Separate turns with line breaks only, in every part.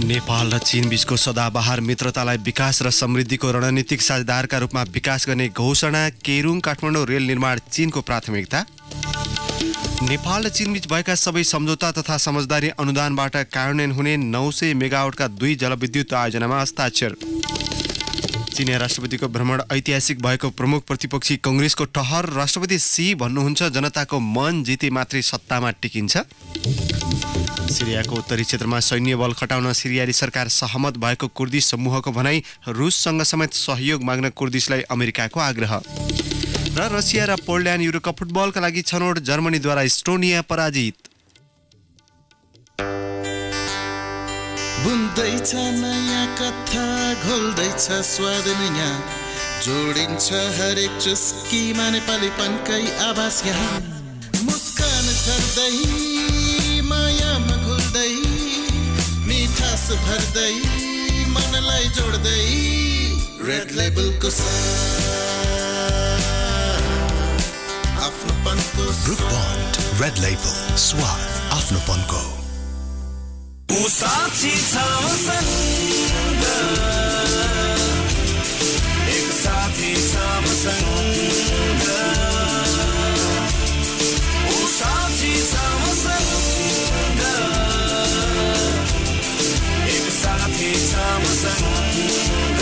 नेपाल र चीन बीचको सदाबहार मित्रतालाई विकास र समृद्धिको रणनीतिक साझेदारका रूपमा विकास गर्ने घोषणा। केरुङ काठमाडौँ रेल निर्माण चीनको प्राथमिकता। नेपाल र चीन बीच भएका सबै सम्झौता तथा समझदारी अनुदानबाट कार्यान्वयन हुने 900 मेगावाटका 2 जलविद्युत आयोजनामा हस्ताक्षर। चीनिया राष्ट्रपतिको भ्रमण ऐतिहासिक भएको प्रमुख प्रतिपक्षी कांग्रेसको टहर। राष्ट्रपति सी भन्नुहुन्छ जनताको मन जिते मात्रै सत्तामा टिकिन्छ। सिरियाको उत्तरी क्षेत्रमा सैन्य बल खटाउन सिरियाली सरकार सहमत भएको कुर्दिश समूहको भनाई। रुससँग समेत सहयोग माग्न कुर्दिशलाई अमेरिकाको आग्रह। र रसिया र पोल्यान्ड युरोकप फुटबलका लागि छनौट। जर्मनीद्वारा इस्टोनिया पराजित।
बुन्दैछ नयाँ कथा, घोल्दैछ स्वाद नयाँ, जोडिन्छ हरेक चुस्कीमा नेपालीपनकै आभास यहाँ। मुस्कान छर्दै मायामा घुल्दै, मिठास भर्दै मनलाई जोड्दै, red लेबलको आफ्नोपनको
book bond red label, स्वाद आफ्नोपनको।
साथी छ मसँग, एक साथी छ मसँग, साथी छ मसँग, एक साथी छ मसँग।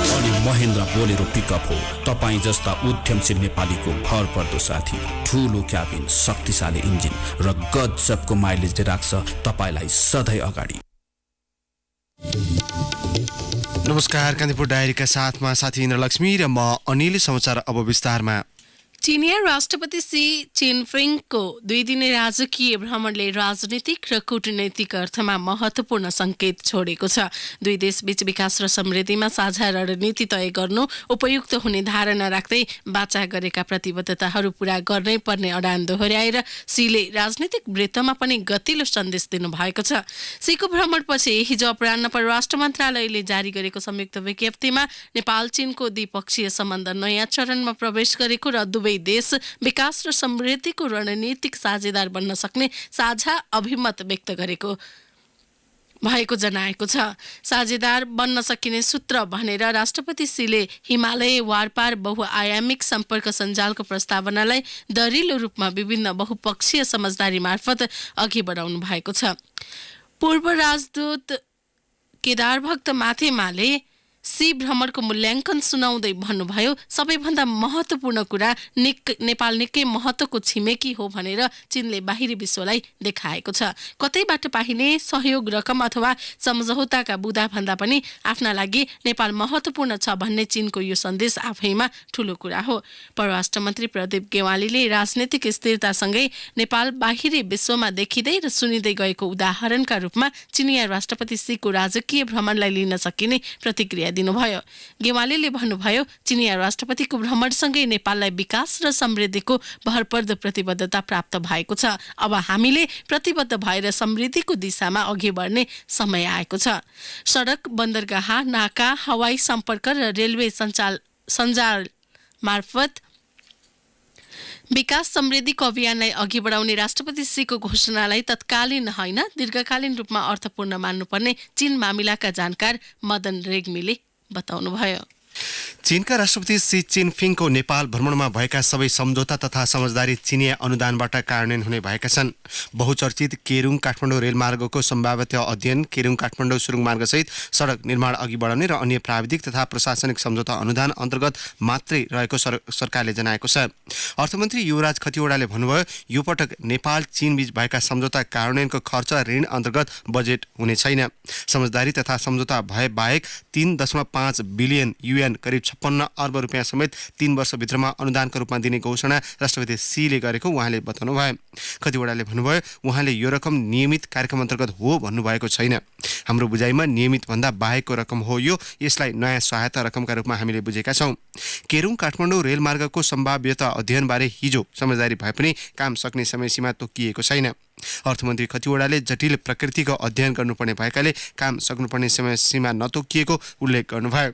अनि महेन्द्र बोलेरो पिकअप हो तपाईँ जस्ता उद्यमशील नेपालीको भरपर्दो साथी। ठुलो क्याबिन, शक्तिशाली इन्जिन र गजबको माइलेजले राख्छ तपाईँलाई सधैँ अगाडि।
नमस्कार, कान्तिपुर डायरीका साथमा साथी इन्द्रलक्ष्मी र म अनिल। समाचार अब विस्तारमा।
चीनिया राष्ट्रपति सी जिनपिङको 2 दिने राजकीय भ्रमणले राजनीतिक र कूटनैतिक अर्थमा महत्वपूर्ण संकेत छोडेको छ। 2 देशबीच विकास र समृद्धिमा साझा रणनीति तय गर्नु उपयुक्त हुने धारणा राख्दै वाचा गरेका प्रतिबद्धताहरू पूरा गर्नै पर्ने अडान दोहोर्याएर सीले राजनीतिक वृत्तमा पनि गतिलो सन्देश दिनुभएको छ। सीको भ्रमणपछि हिजो अपराह्न परराष्ट्र मन्त्रालयले जारी गरेको संयुक्त विज्ञप्तिमा नेपाल चीनको द्विपक्षीय सम्बन्ध नयाँ चरणमा प्रवेश गरेको र दुवै देश विकास र समृद्धिको रणनीतिक साझेदार बन्न सक्ने साझा अभिमत व्यक्त गरेको भएको जनाएको छ। साझेदार बन्न सकिने सूत्र भनेर राष्ट्रपति सीले हिमालय वारपार बहुआयामिक सम्पर्क सञ्जालको प्रस्तावनालाई दरिलो रूपमा विभिन्न बहुपक्षीय समझदारी मार्फत अघि बढाउनु भएको छ। पूर्व राजदूत केदार भक्त माथेमाले सी भ्रमणको मूल्याङ्कन सुनाउँदै भन्नुभयो, सबैभन्दा महत्त्वपूर्ण कुरा नेपाल निकै महत्त्वको छिमेकी हो भनेर चीनले बाहिरी विश्वलाई देखाएको छ। कतैबाट पाइने सहयोग रकम अथवा सम्झौताका बुँदा भन्दा पनि आफ्ना लागि नेपाल महत्त्वपूर्ण छ भन्ने चीनको यो सन्देश आफैमा ठूलो कुरा हो। परराष्ट्र मन्त्री प्रदीप गेवालीले राजनीतिक स्थिरतासँगै नेपाल बाहिरी विश्वमा देखिँदै र सुनिँदै गएको उदाहरणका रूपमा चीनिया राष्ट्रपति सीको राजकीय भ्रमणलाई लिन सकिने प्रतिक्रिया दिनुभयो। गेवालीले भन्नुभयो, चीनिया राष्ट्रपतिको भ्रमणसँगै नेपाललाई विकास र समृद्धिको भरपर्दो प्रतिबद्धता प्राप्त भएको छ। अब हामीले प्रतिबद्ध भएर समृद्धिको दिशामा अघि बढ्ने समय आएको छ। सडक, बन्दरगाह, नाका, हवाई सम्पर्क र रेलवे सञ्जाल मार्फत विकास समृद्धिको अभियानलाई अघि बढाउने राष्ट्रपति सीको घोषणालाई तत्कालीन होइन दीर्घकालीन रूपमा अर्थपूर्ण मान्नुपर्ने चीन मामिलाका जानकार मदन रेग्मीले बताउनुभयो।
चीनका राष्ट्रपति सी जिनपिङको नेपाल भ्रमणमा भएका सबै सम्झौता तथा समझदारी चीनिया अनुदानबाट कार्यान्वयन हुने भएका छन्। बहुचर्चित केरुङ काठमाडौँ रेलमार्गको सम्भाव्यता अध्ययन, केरुङ काठमाडौँ सुरुङ मार्गसहित सडक निर्माण अघि बढाउने र अन्य प्राविधिक तथा प्रशासनिक सम्झौता अनुदान अन्तर्गत मात्रै रहेको सरकारले जनाएको छ। अर्थमन्त्री युवराज खतिवडाले भन्नुभयो, यो पटक नेपाल चीन बीच भएका सम्झौता कार्यान्वयनको खर्च ऋण अन्तर्गत बजेट हुने छैन। समझदारी तथा सम्झौता भए बाहेक 3.5 बिलियन युएन करिब 56 अर्ब रुपियाँ समेत 3 वर्षभित्रमा अनुदानको रूपमा दिने घोषणा राष्ट्रपति सीले गरेको उहाँले बताउनुभयो। खतिवडाले भन्नुभयो, उहाँले यो रकम नियमित कार्यक्रम अन्तर्गत हो भन्नुभएको छैन। हाम्रो बुझाइमा नियमित भन्दा बाहेकको रकम हो यो। यसलाई नयाँ सहायता रकमका रूपमा हामीले बुझेका छौँ। केरुङ काठमाडौँ रेलमार्गको सम्भाव्यता अध्ययनबारे हिजो समझदारी भए पनि काम सक्ने समय सीमा तोकिएको छैन। अर्थमन्त्री खतिवडाले जटिल प्रकृतिको अध्ययन गर्नुपर्ने भएकाले काम सक्नुपर्ने समय सीमा नतोकिएको उल्लेख गर्नुभयो।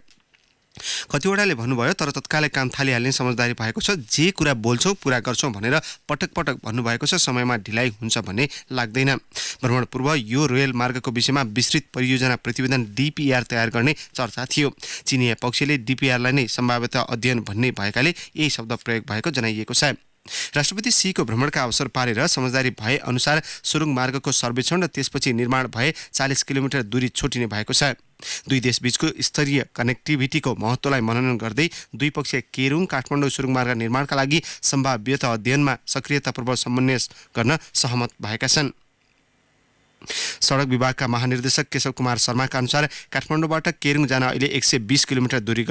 कतिवटाले भन्नुभयो तर तत्कालै काम थालिहाल्ने समझदारी भएको छ। जे कुरा बोल्छौँ पूरा गर्छौँ भनेर पटक पटक भन्नुभएको छ। समयमा ढिलाइ हुन्छ भन्ने लाग्दैन। भ्रमण पूर्व यो रेल मार्गको विषयमा विस्तृत परियोजना प्रतिवेदन DPR तयार गर्ने चर्चा थियो। चिनिया पक्षले DPRलाई नै सम्भाव्यता अध्ययन भन्ने भएकाले यही शब्द प्रयोग भएको जनाइएको छ। राष्ट्रपति सी को भ्रमणका अवसर पारेर समझदारी भए अनुसार सुरुङ मार्गको सर्वेक्षण र त्यसपछि निर्माण भए 40 किलोमिटर दूरी छोटिने भएको छ। दुई देशबीचको स्तरीय कनेक्टिभिटीको महत्त्वलाई मनन गर्दै द्विपक्षीय केरुङ काठमाडौँ सुरुङ मार्ग निर्माणका लागि सम्भाव्यता अध्ययनमा सक्रियतापूर्वक समन्वय गर्न सहमत भएका छन्। सडक विभागका महानिर्देशक केशव कुमार शर्माका अनुसार काठमाडौँबाट केरुङ जान अहिले 120 किलोमिटर दूरी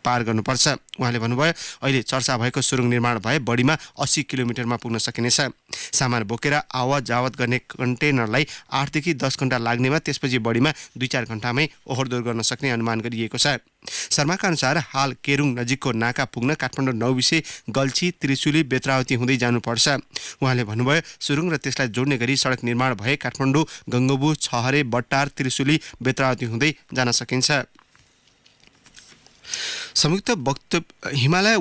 पार गर्नुपर्छ। उहाँले भन्नुभयो अहिले चर्चा भएको सुरुङ निर्माण भए बढीमा 80 किलोमिटरमा पुग्न सकिनेछ। सामान बोकेर आवत जावत गर्ने कन्टेनरलाई 8 देखि 10 घण्टा लाग्नेमा त्यसपछि बढीमा 2-4 घण्टामै ओहोरदोहोर गर्न सक्ने अनुमान गरिएको छ। शर्माका अनुसार हाल केरुङ नजिकको नाका पुग्न काठमाडौँ नौबिसे गल्छी त्रिशुली बेत्रावती हुँदै जानुपर्छ। उहाँले भन्नुभयो सुरुङ र त्यसलाई जोड्ने गरी सडक निर्माण भए काठमाडौँ गङ्गबु छहरे बट्टार त्रिशुली बेत्रावती हुँदै जान सकिन्छ। संयुक्त वक्तव्य हिमालय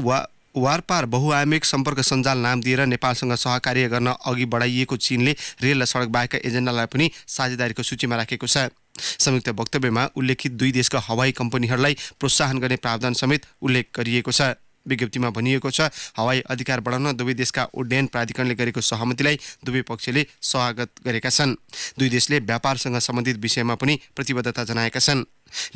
वारपार बहुआयामिक सम्पर्क सञ्जाल नाम दिएर नेपालसँग सहकार्य गर्न अघि बढाइएको चीनले रेल र सडक बाहेकका एजेन्डालाई पनि साझेदारीको सूचीमा राखेको छ। संयुक्त वक्तव्यमा उल्लेखित दुई देशका हवाई कम्पनीहरूलाई प्रोत्साहन गर्ने प्रावधान समेत उल्लेख गरिएको छ। विज्ञप्तिमा भनिएको छ हवाई अधिकार बढाउन दुवै देशका उड्डयन प्राधिकरणले गरेको सहमतिलाई दुवै पक्षले स्वागत गरेका छन्। दुई देशले व्यापारसँग सम्बन्धित विषयमा पनि प्रतिबद्धता जनाएका छन्।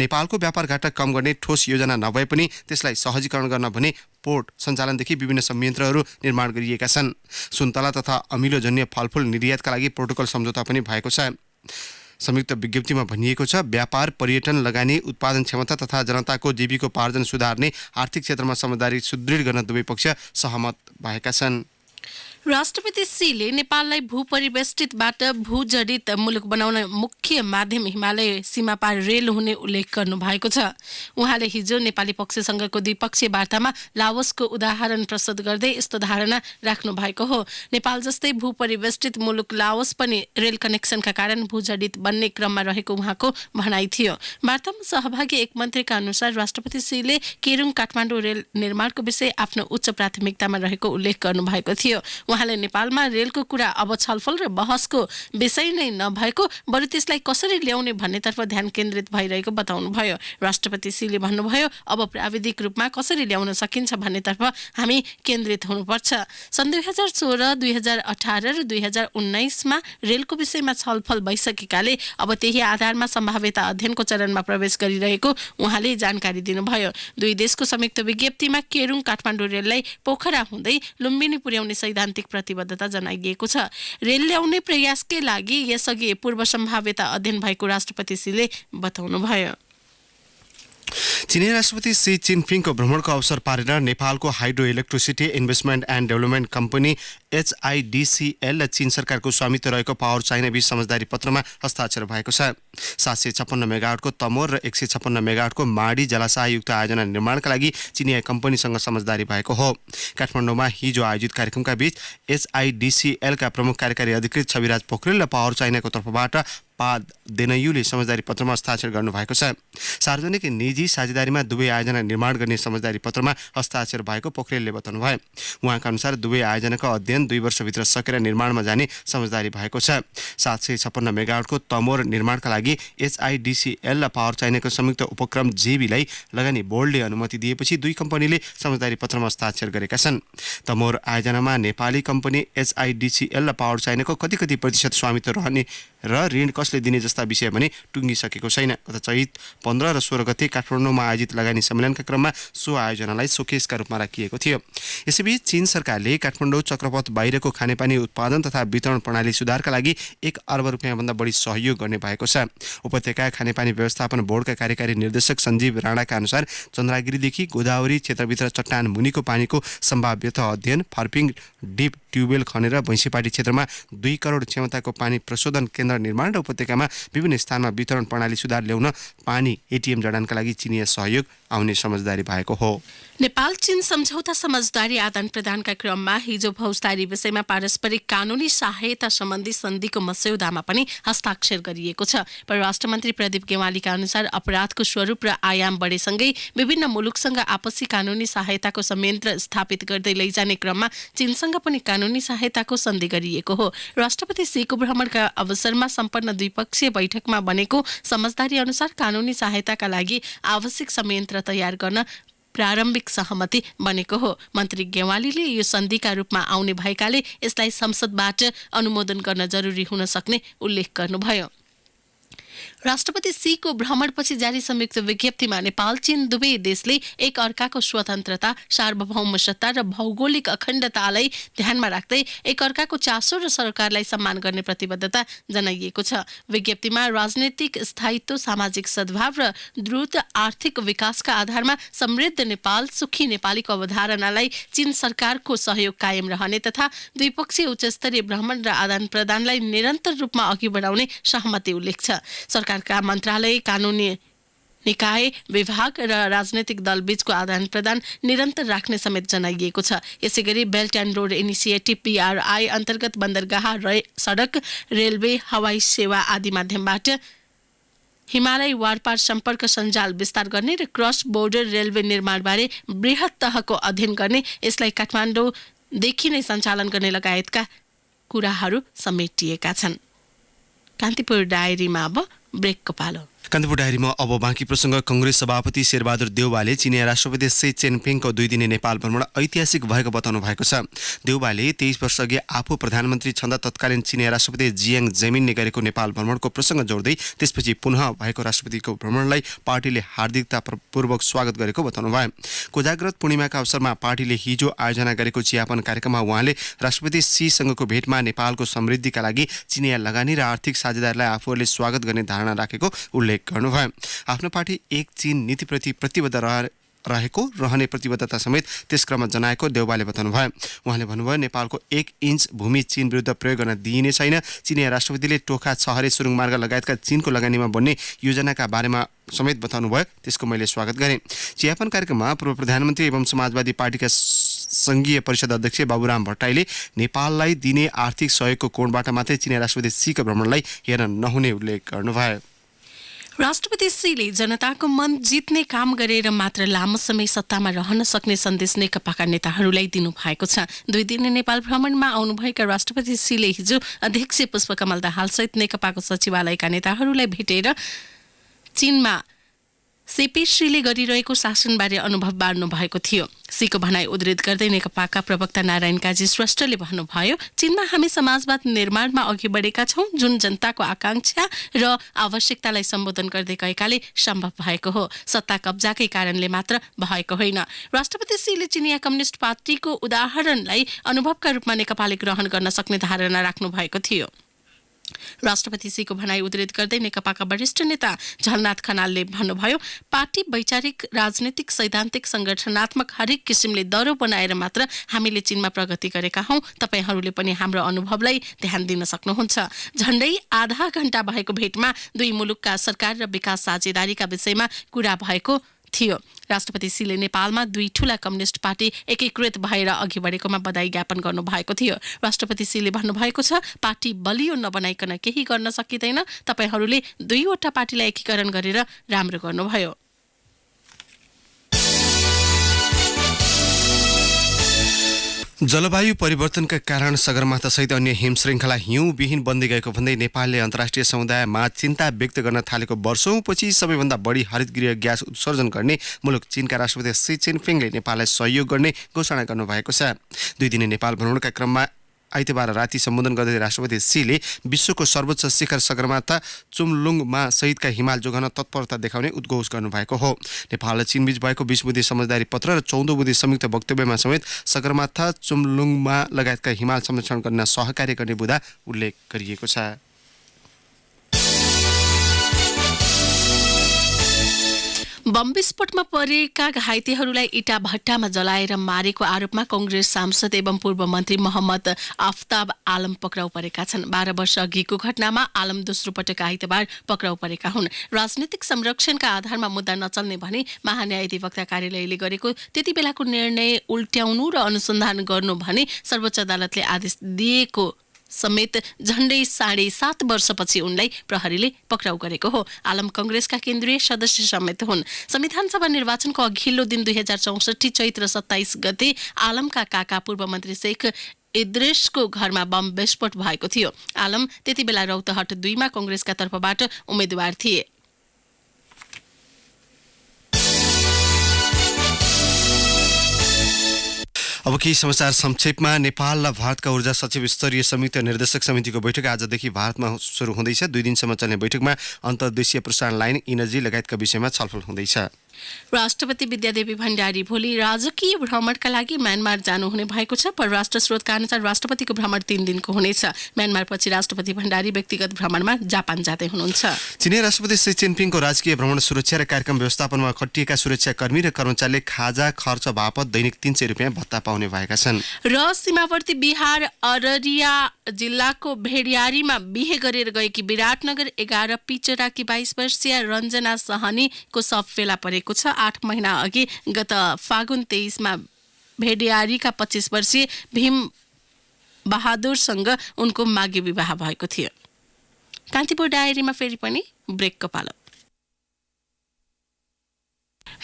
नेपालको व्यापार घाटा कम गर्ने ठोस योजना नभए पनि त्यसलाई सहजीकरण गर्न भने पोर्ट सञ्चालनदेखि विभिन्न संयन्त्रहरू निर्माण गरिएका छन्। सुन्तला तथा अमिलोजन्य फलफुल निर्यातका लागि प्रोटोकल सम्झौता पनि भएको छ। संयुक्त विज्ञप्तिमा भनिएको छ व्यापार पर्यटन लगानी उत्पादन क्षमता तथा जनताको जीविकोपार्जन सुधार्ने आर्थिक क्षेत्रमा समझदारी सुदृढ गर्न दुवै पक्ष सहमत भएका छन्।
राष्ट्रपति सीले नेपाललाई भूपरिवेष्टितबाट भूजडित मुलुक बनाउन मुख्य माध्यम हिमालय सीमापार रेल हुने उल्लेख गर्नु भएको छ। उहाँले हिजो नेपाली पक्षसँगको द्विपक्षीय वार्तामा लाओसको उदाहरण प्रस्तुत गर्दै यस्तो धारणा राख्नु भएको हो। नेपाल जस्तै भूपरिवेष्टित मुलुक लाओस पनि रेल कनेक्सनका कारण भूजडित बन्ने क्रममा रहेको उहाँको भनाइ थियो। वार्तामा सहभागी एक मन्त्रीका अनुसार राष्ट्रपति सीले केरुङ काठमाडौँ रेल निर्माणको विषय आफ्नो उच्च प्राथमिकतामा रहेको उल्लेख गर्नु भएको थियो। उहाँले नेपालमा रेलको कुरा अब छलफल र बहसको विषय नै नभएको बरु त्यसलाई कसरी ल्याउने भन्नेतर्फ ध्यान केन्द्रित भइरहेको बताउनुभयो। राष्ट्रपति सीले भन्नुभयो अब प्राविधिक रूपमा कसरी ल्याउन सकिन्छ भन्नेतर्फ हामी केन्द्रित हुनुपर्छ। सन् 2016, 2018 र 2019मा रेलको विषयमा छलफल भइसकेकाले अब त्यही आधारमा सम्भाव्यता अध्ययनको चरणमा प्रवेश गरिरहेको उहाँले जानकारी दिनुभयो। दुई देशको संयुक्त विज्ञप्तिमा केरुङ काठमाडौँ रेललाई पोखरा हुँदै लुम्बिनी पुर्याउने सैद्धान्तिक प्रतिबद्धता जनाइएको छ। रेल ल्याउने प्रयासकै लागि यसअघि पूर्व सम्भाव्यता अध्ययन भएको राष्ट्रपति सीले बताउनुभयो।
चीनी राष्ट्रपति सी जिनपिङको भ्रमणको अवसर पारेर नेपालको hydro electricity investment and development company HIDCL र चीन सरकारको स्वामित्व रहेको पावर चाइना बीच समझदारी पत्रमा हस्ताक्षर भएको छ। 756 मेगावाटको तमोर र 156 मेगावाटको माडी जलाशययुक्त आयोजना निर्माणका लागि चिनिया कम्पनीसँग समझदारी भएको हो। काठमाडौँमा हिजो आयोजित कार्यक्रमका बीच HIDCL का प्रमुख कार्यकारी अधिकृत छविराज पोखरेल र पावर चाइनाको तर्फबाट पाद देनयुले समझदारी पत्रमा हस्ताक्षर गर्नुभएको छ। सार्वजनिक निजी साझेदारीमा दुवै आयोजना निर्माण गर्ने समझदारी पत्रमा हस्ताक्षर भएको पोखरेलले बताउनुभयो। उहाँका अनुसार दुवै आयोजनाको अध्ययन 2 वर्षभित्र सकेर निर्माणमा जाने समझदारी भएको छ। 756 मेगावाटको तमोर निर्माणका लागि HIDCL र पावर चाइनाको संयुक्त उपक्रम जेबीलाई लगानी बोर्डले अनुमति दिएपछि दुई कम्पनीले समझदारी पत्रमा हस्ताक्षर गरेका छन्। तमोर आयोजनामा नेपाली कम्पनी HIDCL र पावर चाइनाको कति प्रतिशत स्वामित्व रहने र ऋण कसले दिने जस्ता विषय भने टुङ्गिसकेको छैन। गत चैत 15 र 16 गते काठमाडौँमा आयोजित लगानी सम्मेलनका क्रममा सो आयोजनालाई सोकेसका रूपमा राखिएको थियो। यसैबीच चीन सरकारले काठमाडौँ चक्रपथ बाहिरको खानेपानी उत्पादन तथा वितरण प्रणाली सुधारका लागि 1 अर्ब रुपियाँभन्दा बढी सहयोग गर्ने भएको छ। उपत्यका खानेपानी व्यवस्थापन बोर्डका कार्यकारी निर्देशक सञ्जीव राणाका अनुसार चन्द्रागिरीदेखि गोदावरी क्षेत्रभित्र चट्टान मुनिको पानीको सम्भाव्यता अध्ययन, फार्पिङ, डिप ट्युबवेल खनेर भैँसीपाटी क्षेत्रमा 2 करोड क्षमताको पानी प्रशोधन केन्द्र निर्माण र उपत्यकामा विभिन्न स्थानमा वितरण प्रणाली सुधार ल्याउन पानी एटिएम जडानका लागि चिनिया सहयोग आउने समझदारी भएको हो।
नेपाल चीन सम्झौता समझदारी आदान प्रदानका क्रममा हिजो फौजदारी विषयमा पारस्परिक कानूनी सहायता सम्बन्धी सन्धिको मस्यौदामा पनि हस्ताक्षर गरिएको छ। परराष्ट्र मन्त्री प्रदीप गेवालीका अनुसार अपराधको स्वरूप र आयाम बढेसँगै विभिन्न मुलुकसँग आपसी कानूनी सहायताको संयन्त्र स्थापित गर्दै लैजाने क्रममा चीनसँग पनि कानूनी सहायताको सन्धि गरिएको हो। राष्ट्रपति सीको भ्रमणका अवसरमा सम्पन्न द्विपक्षीय बैठकमा बनेको समझदारी अनुसार कानूनी सहायताका लागि आवश्यक संयन्त्र तयार गर्न प्रारम्भिक सहमति बनेको हो। मन्त्री गेवालीले यो सन्धिका रूपमा आउने भएकाले यसलाई संसदबाट अनुमोदन गर्न जरुरी हुन सक्ने उल्लेख गर्नुभयो। राष्ट्रपति सीको भ्रमणपछि जारी संयुक्त विज्ञप्तिमा नेपाल चीन दुवै देशले एक अर्काको स्वतन्त्रता, सार्वभौम सत्ता र भौगोलिक अखण्डतालाई ध्यानमा राख्दै एक अर्काको चासो र सरकारलाई सम्मान गर्ने प्रतिबद्धता जनाइएको छ। विज्ञप्तिमा राजनैतिक स्थायित्व, सामाजिक सद्भाव र द्रुत आर्थिक विकासका आधारमा समृद्ध नेपाल, सुखी नेपालीको अवधारणालाई चीन सरकारको सहयोग कायम रहने तथा द्विपक्षीय उच्चस्तरीय भ्रमण र आदान प्रदानलाई निरन्तर रूपमा अघि बढाउने सहमति उल्लेख छ। सरकारका मन्त्रालय, कानूनी निकाय, विभाग र राजनैतिक दल बीचको आदान प्रदान निरन्तर राख्ने समेत जनाइएको छ। यसैगरी belt and road initiative BRI अन्तर्गत बन्दरगाह, सडक, रेलवे, हवाई सेवा आदि माध्यमबाट हिमालय वारपार सम्पर्क सञ्जाल विस्तार गर्ने र क्रस बोर्डर रेलवे निर्माणबारे बृहत तहको अध्ययन गर्ने, यसलाई काठमाडौँदेखि नै सञ्चालन गर्ने लगायतका कुराहरू समेटिएका छन्। कान्तिपुर डायरीमा अब ब्रेकको पालो।
कान्तिपुर डायरीमा अब बाँकी प्रसङ्ग। कङ्ग्रेस सभापति शेरबहादुर देउवाले चिनिया राष्ट्रपति सी चिनपिङको 2 दिने नेपाल भ्रमण ऐतिहासिक भएको बताउनु भएको छ। देउवाले 23 वर्षअघि आफू प्रधानमन्त्री छँदा तत्कालीन चिनिया राष्ट्रपति जियाङ जेमिनले गरेको नेपाल भ्रमणको प्रसङ्ग जोड्दै त्यसपछि पुनः भएको राष्ट्रपतिको भ्रमणलाई पार्टीले हार्दिकतापूर्वक स्वागत गरेको बताउनु भयो। कोजाग्रत पूर्णिमाका अवसरमा पार्टीले हिजो आयोजना गरेको चियापन कार्यक्रममा उहाँले राष्ट्रपति सीसँगको भेटमा नेपालको समृद्धिका लागि चिनिया लगानी र आर्थिक साझेदारलाई आफूहरूले स्वागत गर्ने धारणा राखेको उल्लेख गर्नुभयो। आफ्नो पार्टी एक चीन नीतिप्रति प्रतिबद्ध रहने प्रतिबद्धता समेत त्यस क्रममा जनाएको देउवाले बताउनु भयो। उहाँले भन्नुभयो, नेपालको 1 इन्च भूमि चीन विरुद्ध प्रयोग गर्न दिइने छैन। चिनिया राष्ट्रपतिले टोखा, छहरे, सुरुङ मार्ग लगायतका चीनको लगानीमा बन्ने योजनाका बारेमा समेत बताउनु भयो। त्यसको मैले स्वागत गरेँ। चियापन कार्यक्रममा पूर्व प्रधानमन्त्री एवं समाजवादी पार्टीका संघीय परिषद अध्यक्ष बाबुराम भट्टराईले नेपाललाई दिने आर्थिक सहयोगको कोणबाट मात्रै चिनिया राष्ट्रपति सीको भ्रमणलाई हेर्न नहुने उल्लेख गर्नुभयो।
राष्ट्रपति सीले जनताको मन जित्ने काम गरेर मात्र लामो समय सत्तामा रहन सक्ने सन्देश नेकपाका नेताहरूलाई दिनुभएको छ। 2 दिने नेपाल भ्रमणमा आउनुभएका राष्ट्रपति सीले हिजो अध्यक्ष पुष्पकमल दाहालसहित नेकपाको सचिवालयका नेताहरूलाई भेटेर चीनमा सीपी श्रीले गरिरहेको शासनबारे अनुभव बाँड्नु भएको थियो। सीको भनाई उद्धृत गर्दै नेकपाका प्रवक्ता नारायण काजी श्रेष्ठले भन्नुभयो, चीनमा हामी समाजवाद निर्माणमा अघि बढेका छौं, जुन जनताको आकांक्षा र आवश्यकतालाई सम्बोधन गर्दै गएकाले सम्भव भएको हो, सत्ता कब्जाकै कारणले मात्र भएको होइन। राष्ट्रपति सीले चिनिया कम्युनिस्ट पार्टीको उदाहरणलाई अनुभवका रूपमा नेकपाले ग्रहण गर्न सक्ने धारणा राख्नु भएको थियो। राष्ट्रपति सीको भनाई उद्धृत गर्दै नेकपाका वरिष्ठ नेता झलनाथ खनालले भन्नुभयो, पार्टी वैचारिक, राजनीतिक, सैद्धान्तिक, संगठनात्मक हरेक किसिमले दरो बनाएर मात्र हामीले चीनमा प्रगति गरेका हौं। तपाईहरूले पनि हाम्रो अनुभवलाई ध्यान दिन सक्नुहुन्छ। झण्डै आधा घण्टा भएको भेटमा 2 मुलुकका सरकार र विकास साझेदारीका विषयमा कुरा भएको थियो। राष्ट्रपति सीले नेपालमा 2 ठूला कम्युनिस्ट पार्टी एकीकृत भएर अघि बढेकोमा बधाई ज्ञापन गर्नुभएको थियो। राष्ट्रपति सीले भन्नुभएको छ, पार्टी बलियो नबनाइकन केही गर्न सकिँदैन। तपाईहरूले 2 वटा पार्टीलाई एकीकरण गरेर राम्रो गर्नुभयो।
जलवायु परिवर्तनका कारण सगरमाथा सहित अन्य हिमश्रृङ्खला हिउँविहीन बन्दै गएको भन्दै नेपालले अन्तर्राष्ट्रिय समुदायमा चिन्ता व्यक्त गर्न थालेको वर्षौंपछि सबैभन्दा बढी हरितगृह ग्यास उत्सर्जन गर्ने मुलुक चीनका राष्ट्रपति सी चिनपिङले नेपाललाई सहयोग गर्ने घोषणा गर्नुभएको छ। 2 दिने नेपाल भ्रमणका क्रममा आइतबार राति सम्बोधन गर्दै राष्ट्रपति सीले विश्वको सर्वोच्च शिखर सगरमाथा चुमलुङमा सहितका हिमाल जोगाउन तत्परता देखाउने उद्घोष गर्नुभएको हो। नेपाल र चीनबीच भएको 20 बुँदे समझदारी पत्र र 14 बुँदे संयुक्त वक्तव्यमा समेत सगरमाथा चुमलुङमा लगायतका हिमाल संरक्षण गर्न सहकार्य गर्ने बुँदा उल्लेख गरिएको छ।
बम विस्फोटमा परेका घाइतेहरूलाई इटा भट्टामा जलाएर मारेको आरोपमा कांग्रेस सांसद एवं पूर्व मन्त्री मोहम्मद आफ्ताब आलम पक्राउ परेका छन्। 12 वर्ष अघिको घटनामा आलम दोस्रो पटक आइतबार पक्राउ परेका हुन्। राजनीतिक संरक्षणका आधारमा मुद्दा नचल्ने भनी महान्यायाधिवक्ता कार्यालयले गरेको त्यति बेलाको निर्णय उल्ट्याउनु र अनुसन्धान गर्नु भनी सर्वोच्च अदालतले आदेश दिएको समेत झण्डै 7.5 वर्षपछि उनलाई प्रहरीले पक्राउ गरेको हो। आलम कांग्रेसका केन्द्रीय सदस्य समेत हुन्। संविधान सभा निर्वाचनको अघिल्लो दिन 2064 चैत्र 27 गते आलमका काका पूर्व मन्त्री शेख इद्रिसको घरमा बम विस्फोट भएको थियो। आलम त्यति बेला रौतहट 2 मा कांग्रेसका तर्फबाट उम्मेद्वार थिए।
अब केही समाचार संक्षेपमा। नेपाल र भारतका ऊर्जा सचिव स्तरीय संयुक्त निर्देशक समितिको बैठक आजदेखि भारतमा सुरु हुँदैछ। 2 दिनसम्म चल्ने बैठकमा अन्तर्देशीय प्रसारण लाइन, इनर्जी लगायतका विषयमा छलफल हुँदैछ।
राष्ट्रपति विद्यादेवी भण्डारी भोलि राजकीय भ्रमणका लागि म्यानमार जानुहुने भएको छ। परराष्ट्र स्रोतका अनुसार राष्ट्रपतिको भ्रमण 3 दिनको हुनेछ। म्यानमारपछि राष्ट्रपति भण्डारी व्यक्तिगत भ्रमणमा जापान जाँदै हुनुहुन्छ।
चीनी राष्ट्रपति सी जिनपिङको राजकीय भ्रमण सुरक्षा र कार्यक्रम व्यवस्थापनमा खटिएका सुरक्षाकर्मी र कर्मचारीले खाजा खर्च बापत दैनिक 300 रुपियाँ भत्ता पाउने भएका छन्।
र सीमावर्ती बिहार अररिया जिल्लाको भेडियारीमा बिहे गरेर गएकी विराटनगर 11 पिचराकी 22 वर्षीय रञ्जना सहनीको शव फेला परेको छ। 8 महिना अघि गत फागुन 23 मा भेडियारीका 25 वर्षीय भीम बहादुरसँग उनको मागी विवाह भएको थियो। कान्तिपुर डायरीमा फेरि पनि ब्रेकको पालो।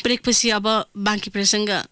ब्रेकपछि अब बाँकी प्रसङ्ग।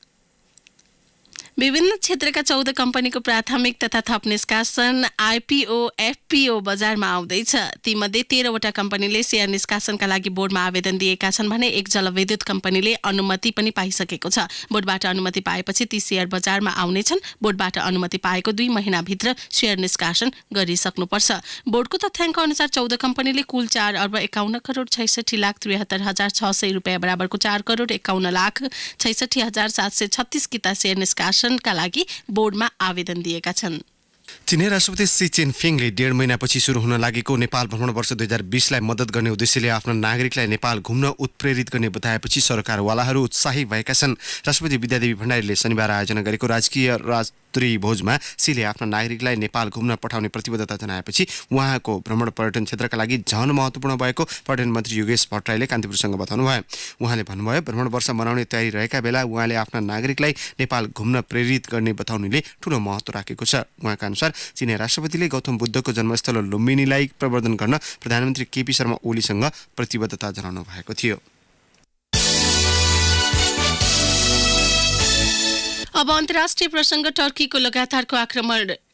विभिन्न क्षेत्रका 14 कम्पनीको प्राथमिक तथा थप निष्कासन आइपिओ एफपिओ बजारमा आउँदैछ। तीमध्ये 13 वटा कम्पनीले शेयर निष्कासनका लागि बोर्डमा आवेदन दिएका छन् भने एक जलविद्युत कम्पनीले अनुमति पनि पाइसकेको छ। बोर्डबाट अनुमति पाएपछि ती शेयर बजारमा आउनेछन्। बोर्डबाट अनुमति पाएको 2 महिनाभित्र शेयर निष्कासन गरिसक्नुपर्छ। बोर्डको तथ्याङ्क अनुसार 14 कम्पनीले कुल 4 अर्ब 51 करोड 66 लाख 73,600 रुपियाँ बराबरको 4 करोड 51 लाख 66,736 किता शेयर निष्कासन का लागि बोर्डमा आवेदन दिएका छन्।
चीनी राष्ट्रपति सी जिनपिङले 1.5 महिनापछि सुरु हुन लागेको नेपाल भ्रमण वर्ष 2020 लाई मद्दत गर्ने उद्देश्यले आफ्ना नागरिकलाई नेपाल घुम्न उत्प्रेरित गर्ने बताएपछि सरकारवालाहरू उत्साही भएका छन्। राष्ट्रपति विद्यादेवी भण्डारीले शनिबार आयोजना गरेको राजकीय रात्रि भोजमा सीले आफ्ना नागरिकलाई नेपाल घुम्न पठाउने प्रतिबद्धता जनाएपछि उहाँको भ्रमण पर्यटन क्षेत्रका लागि झन महत्त्वपूर्ण भएको पर्यटन मन्त्री योगेश भट्टराईले कान्तिपुरसँग बताउनुभयो। उहाँले भन्नुभयो, भ्रमण वर्ष मनाउने तयारी रहेका बेला उहाँले आफ्ना नागरिकलाई नेपाल घुम्न प्रेरित गर्ने बताउनुले ठूलो महत्त्व राखेको छ। उहाँका अनुसार चीनी राष्ट्रपतिले गौतम बुद्धको जन्मस्थल लुम्बिनीलाई प्रवर्धन गर्न प्रधानमन्त्री केपी शर्मा ओलीसँग प्रतिबद्धता जनाउनु भएको थियो।
अब अन्तर्राष्ट्रिय प्रसङ्ग।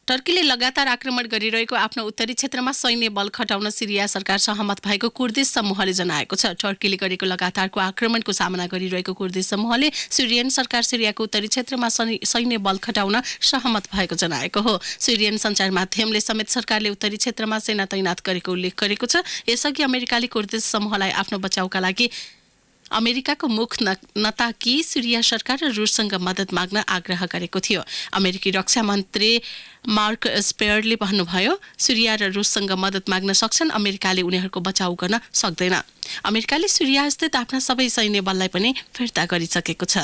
टर्कीले लगातार आक्रमण गरिरहेको आफ्नो उत्तरी क्षेत्रमा सैन्य बल खटाउन सिरिया सरकार सहमत भएको कुर्दिश समूहले जनाएको छ। टर्कीले गरेको लगातारको आक्रमणको सामना गरिरहेको कुर्दिश समूहले सिरियन सरकार सिरियाको उत्तरी क्षेत्रमा सैन्य बल खटाउन सहमत भएको जनाएको हो। सिरियन सञ्चार माध्यमले समेत सरकारले उत्तरी क्षेत्रमा सेना तैनात गरेको उल्लेख गरेको छ। यसअघि अमेरिकाले कुर्दिश समूहलाई आफ्नो बचाउका लागि अमेरिकाको मुख नताकी सिरिया सरकार र रुससँग मद्दत माग्न आग्रह गरेको थियो। अमेरिकी रक्षा मन्त्री मार्क स्पेयरले भन्नुभयो, सिरिया र रुससँग मद्दत माग्न सक्छन्, अमेरिकाले उनीहरूको बचाउ गर्न सक्दैन। अमेरिकाले सिरिया स्थित आफ्ना सबै सैन्य बललाई पनि फिर्ता गरिसकेको छ।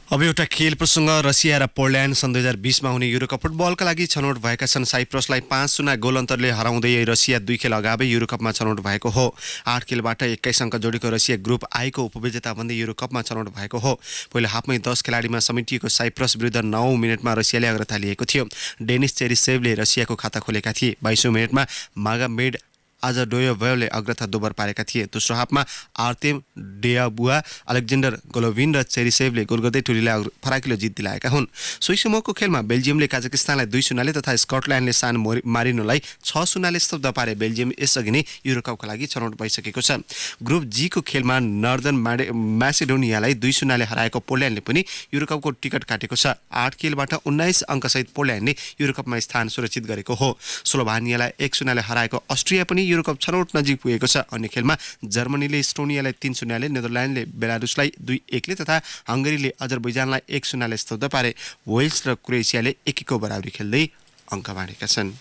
अब एउटा खेल प्रसङ्ग। रसिया र पोल्यान्ड सन् 2020 मा हुने युरोकप फुटबलका लागि छनौट भएका छन्। साइप्रसलाई 5-0 गोल अन्तरले हराउँदै रसिया 2 खेल अगावै युरोकपमा छनौट भएको हो। 8 खेलबाट 21 अङ्क जोडेको रसिया ग्रुप आईको उपविजेता बन्दै युरोकपमा छनौट भएको हो। पहिलो हाफमै 10 खेलाडीमा समेटिएको साइप्रस विरुद्ध 9 मिनेटमा रसियाले अग्रता लिएको थियो। डेनिस चेरिसेभले रसियाको खाता खोलेका थिए। 22औं मिनेटमा मागामेड आजाडोयोभले अग्रता दोबर पारेका थिए। दोस्रो हाफमा आर्तेम डेयाबुआ, अलेक्जेन्डर गोलोभिन र चेरिसेभले गोल गर्दै टोलीलाई फराकिलो जित दिलाएका हुन्। सोही समूहको खेलमा बेल्जियमले काजाकिस्तानलाई 2-0 तथा स्कटल्यान्डले सान मारिनोलाई 6-0 स्तब्ध पारे। बेल्जियम यसअघि नै युरोकपका लागि छनौट भइसकेको छ। ग्रुप जी को खेलमा नर्दर्न म्यासेडोनियालाई 2-0 हराएको पोल्यान्डले पनि युरोकपको टिकट काटेको छ। 8 खेलबाट 19 अङ्कसहित पोल्यान्डले युरोकपमा स्थान सुरक्षित गरेको हो। स्लोभानियालाई 1-0 हराएको अस्ट्रिया पनि युरोकप छनौट नजिक पुगेको छ। अन्य खेलमा जर्मनीले इस्टोनियालाई 3-0, नेदरल्यान्डले बेलारुसलाई 2-1 तथा हंगरीले अजरबैजानलाई 1-0 स्तब्ध पारे। वेल्स र क्रोएसियाले 1-1 बराबरी खेल्दै अङ्क बाँडेका छन्।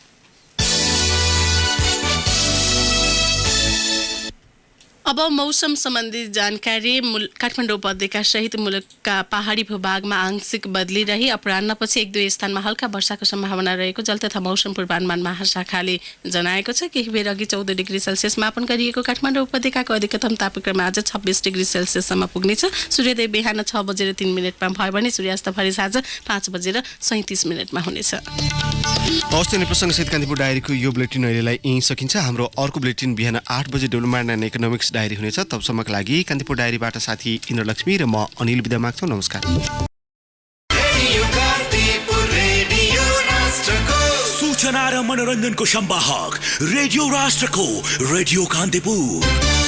अब मौसम सम्बन्धी जानकारी काठमाडौँ उपत्यका सहित मुलुकका पहाडी भूभागमा आंशिक बदली रही अपराह्नपछि 1-2 स्थानमा हल्का वर्षाको सम्भावना रहेको जल तथा मौसम पूर्वानुमान महाशाखाले जनाएको छ। केही बेर अघि 14 डिग्री सेल्सियस मापन गरिएको काठमाडौँ उपत्यकाको अधिकतम तापक्रम आज 26 डिग्री सेल्सियससम्म पुग्नेछ। सूर्योदय बिहान 6:03 भयो भने सूर्यास्त भरि साँझ 5:37 हुनेछ।
हवस् त प्रसङ्गसहित कान्तिपुर डायरीको यो बुलेटिन अहिलेलाई यहीँ सकिन्छ। हाम्रो अर्को बुलेटिन बिहान 8 बजे डेभलपमेन्ट एन्ड इकोनोमिक्स डायरी हुनेछ। तबसम्मका लागि कान्तिपुर डायरीबाट साथी इन्द्रलक्ष्मी र म अनिल बिदा माग्छौँ। नमस्कार।
सूचना र मनोरञ्जनको सम्वाहक रेडियो राष्ट्रको रेडियो कान्तिपुर।